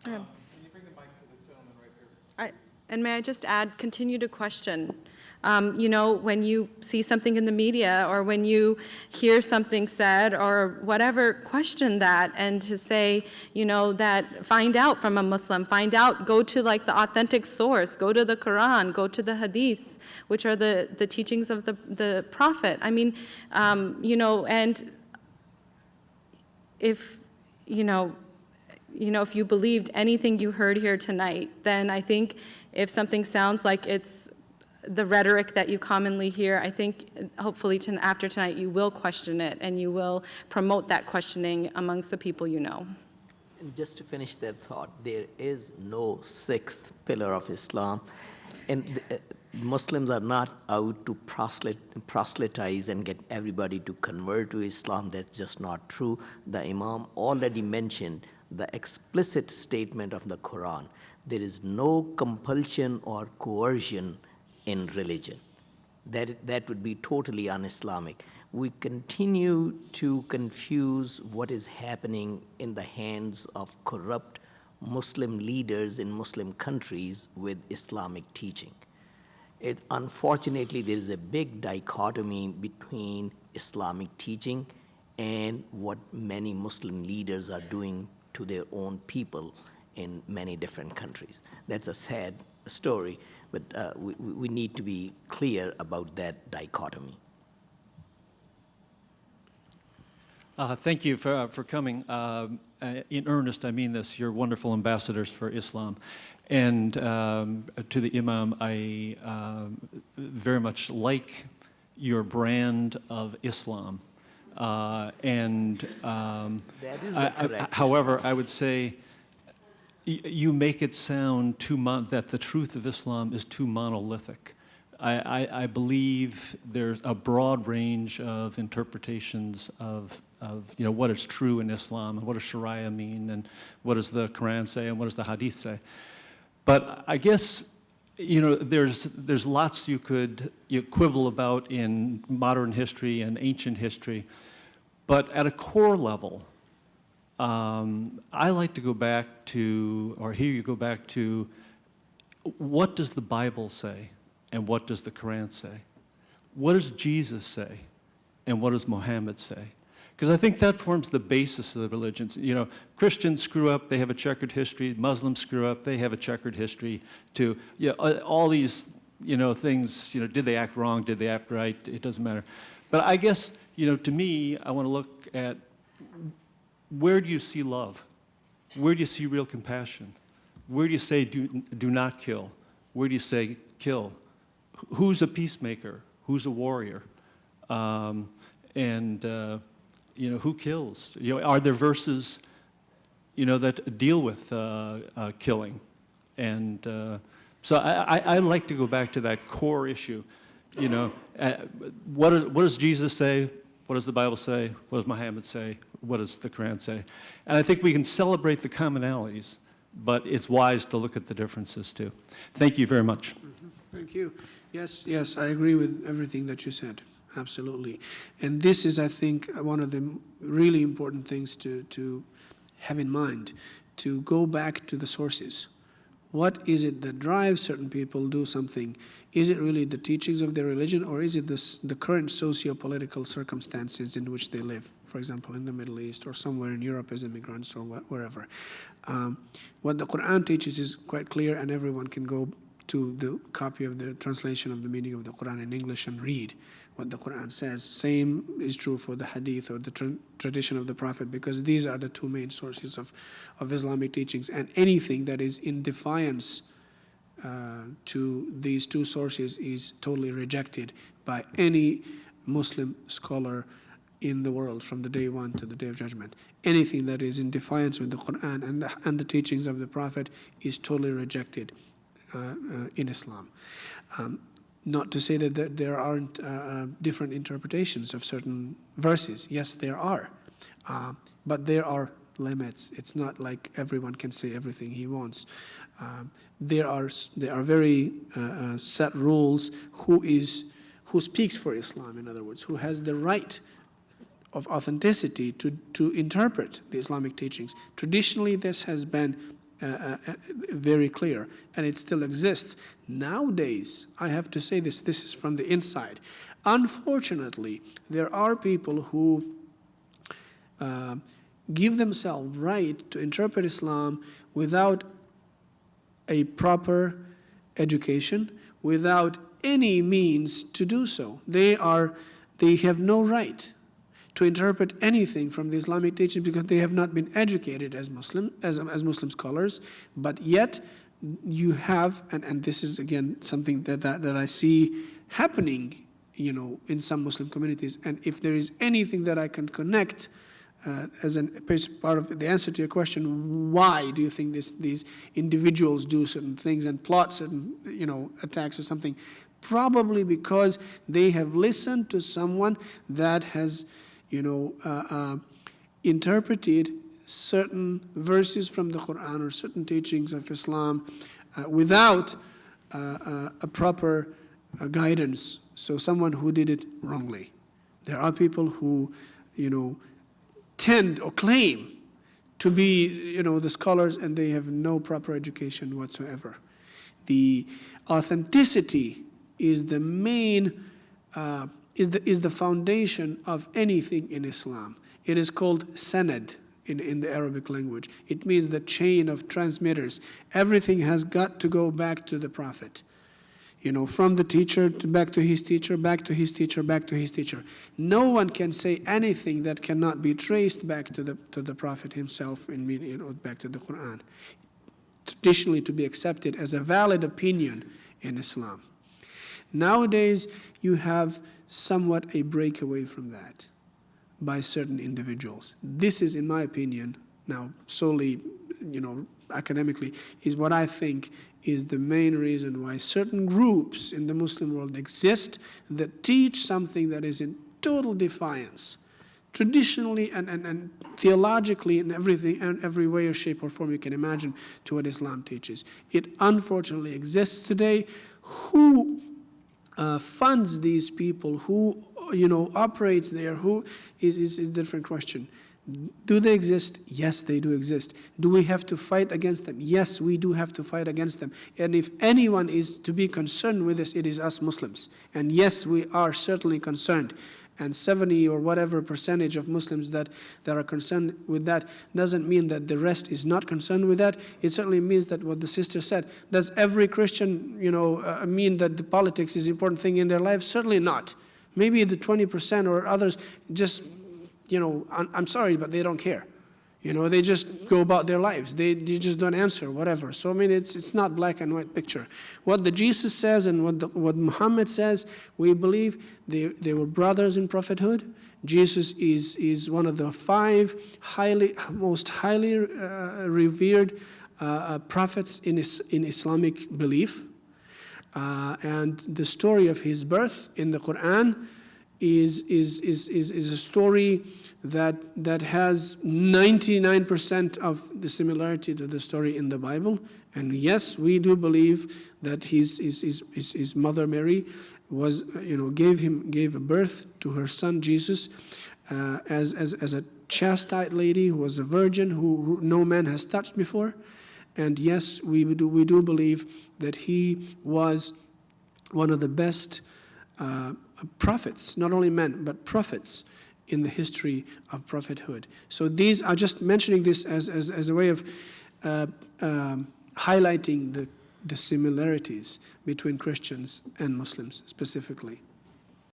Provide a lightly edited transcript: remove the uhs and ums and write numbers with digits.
Yeah. Can you bring the mic to this gentleman right there? And may I just add, continue to question. When you see something in the media or when you hear something said or whatever, question that and to say, that find out from a Muslim, find out, go to like the authentic source, go to the Quran, go to the Hadiths, which are the teachings of the Prophet. I mean, and if, if you believed anything you heard here tonight, then I think if something sounds like it's the rhetoric that you commonly hear, I think hopefully after tonight you will question it and you will promote that questioning amongst the people you know. And just to finish that thought, there is no sixth pillar of Islam. And Muslims are not out to proselytize and get everybody to convert to Islam. That's just not true. The Imam already mentioned the explicit statement of the Quran. There is no compulsion or coercion in religion. That would be totally un-Islamic. We continue to confuse what is happening in the hands of corrupt Muslim leaders in Muslim countries with Islamic teaching. Unfortunately, there is a big dichotomy between Islamic teaching and what many Muslim leaders are doing to their own people in many different countries. That's a sad story, but we need to be clear about that dichotomy. Thank you for coming. In earnest, I mean this. You're wonderful ambassadors for Islam. And to the Imam, I very much like your brand of Islam. That is the correct however, I would say you make it sound that the truth of Islam is too monolithic. I believe there's a broad range of interpretations of what is true in Islam and what does Sharia mean and what does the Quran say and what does the Hadith say. But I guess there's lots you could quibble about in modern history and ancient history, but at a core level, I like to go back to, or hear you go back to, what does the Bible say and what does the Quran say? What does Jesus say and what does Muhammad say? Because I think that forms the basis of the religions. Christians screw up, they have a checkered history. Muslims screw up, they have a checkered history too. All these, things, did they act wrong, did they act right? It doesn't matter. But I guess, to me, I want to look at, where do you see love? Where do you see real compassion? Where do you say do not kill? Where do you say kill? Who's a peacemaker? Who's a warrior? Who kills? Are there verses, that deal with killing? And so I like to go back to that core issue. What does Jesus say? What does the Bible say? What does Muhammad say? What does the Quran say? And I think we can celebrate the commonalities, but it's wise to look at the differences too. Thank you very much. Thank you. Yes, I agree with everything that you said. Absolutely. And this is, I think, one of the really important things to have in mind, to go back to the sources. What is it that drives certain people do something? Is it really the teachings of their religion, or is it the current socio-political circumstances in which they live? For example, in the Middle East or somewhere in Europe as immigrants or wherever. What the Quran teaches is quite clear, and everyone can go to the copy of the translation of the meaning of the Quran in English and read what the Quran says. Same is true for the Hadith or the tradition of the Prophet, because these are the two main sources of Islamic teachings. And anything that is in defiance to these two sources is totally rejected by any Muslim scholar in the world from the day one to the day of judgment. Anything that is in defiance with the Quran and the teachings of the Prophet is totally rejected in Islam. Not to say that there aren't different interpretations of certain verses. Yes, there are. But there are limits. It's not like everyone can say everything he wants. There are very set rules. Who speaks for Islam, in other words, who has the right of authenticity to interpret the Islamic teachings. Traditionally, this has been very clear, and it still exists. Nowadays, I have to say this is from the inside. Unfortunately, there are people who give themselves right to interpret Islam without a proper education, without any means to do so. They have no right to interpret anything from the Islamic teaching because they have not been educated as Muslim scholars. But yet you have, and this is again something that I see happening, in some Muslim communities. And if there is anything that I can connect as part of the answer to your question, why do you think these individuals do certain things and plot certain attacks or something? Probably because they have listened to someone that has interpreted certain verses from the Quran or certain teachings of Islam without a proper guidance. So someone who did it wrongly. There are people who, tend or claim to be, the scholars, and they have no proper education whatsoever. The authenticity is the main, is the foundation of anything in Islam. It is called sanad in the Arabic language. It means the chain of transmitters. Everything has got to go back to the Prophet. From the teacher back to his teacher, back to his teacher, back to his teacher. No one can say anything that cannot be traced back to the Prophet himself, back to the Quran. Traditionally to be accepted as a valid opinion in Islam. Nowadays, you have somewhat a breakaway from that by certain individuals. This is, in my opinion, now solely, academically, is what I think is the main reason why certain groups in the Muslim world exist that teach something that is in total defiance, traditionally and theologically, in every way or shape or form you can imagine, to what Islam teaches. It unfortunately exists today. Who funds these people? Who operates there? Who is a different question. Do they exist? Yes, they do exist. Do we have to fight against them? Yes, we do have to fight against them. And if anyone is to be concerned with this, it is us Muslims. And yes, we are certainly concerned. And 70 or whatever percentage of Muslims that are concerned with that doesn't mean that the rest is not concerned with that. It certainly means that what the sister said. Does every Christian, mean that the politics is an important thing in their lives? Certainly not. Maybe the 20% or others just, I'm sorry, but they don't care. They just go about their lives. They just don't answer, whatever. So, it's not black and white picture. What the Jesus says and what Muhammad says, we believe they were brothers in prophethood. Jesus is one of the 5 most highly revered prophets in Islamic belief. And the story of his birth in the Quran is a story that has 99% of the similarity to the story in the Bible. And yes, we do believe that his mother Mary was, gave a birth to her son Jesus as a chastite lady who was a virgin who no man has touched before. And yes, we do believe that he was one of the best prophets, not only men, but prophets in the history of prophethood. So these are just mentioning this as a way of highlighting the similarities between Christians and Muslims specifically.